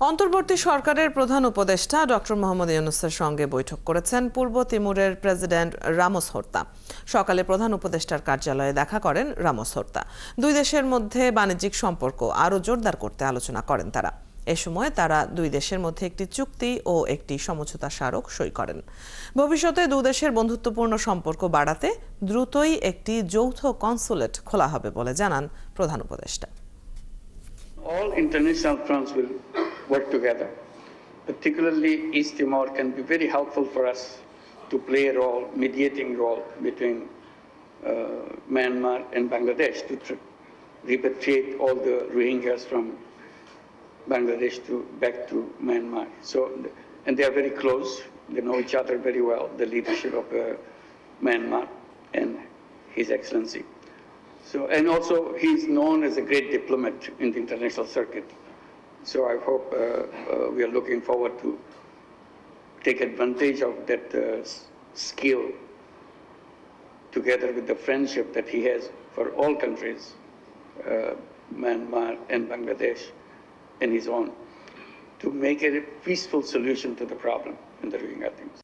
অন্তর্বর্তী সরকারের প্রধান উপদেষ্টা ডক্টর মোহাম্মদ ইউনূসের সঙ্গে বৈঠক করেছেন পূর্ব তিমুরের প্রেসিডেন্ট রামোস হোর্তা। সকালে প্রধান উপদেষ্টার কার্যালয়ে দেখা করেন রামোস হোর্তা। দুই দেশের মধ্যে বাণিজ্যিক সম্পর্ক আরও জোরদার করতে আলোচনা করেন তারা। এ সময় তারা দুই দেশের মধ্যে একটি চুক্তি ও একটি সমঝোতা স্মারক সই করেন। ভবিষ্যতে দুই দেশের বন্ধুত্বপূর্ণ সম্পর্ক বাড়াতে দ্রুতই একটি যৌথ কনসুলেট খোলা হবে বলে জানান প্রধান উপদেষ্টা। All international fronts will work together. Particularly East Timor can be very helpful for us to play a role, mediating role between Myanmar and Bangladesh to repatriate all the Rohingyas from Bangladesh back to Myanmar. And they are very close. They know each other very well, the leadership of Myanmar and His Excellency. And also, he is known as a great diplomat in the international circuit. So I hope we are looking forward to take advantage of that skill together with the friendship that he has for all countries, Myanmar and Bangladesh and his own, to make a peaceful solution to the problem in the Rohingya things.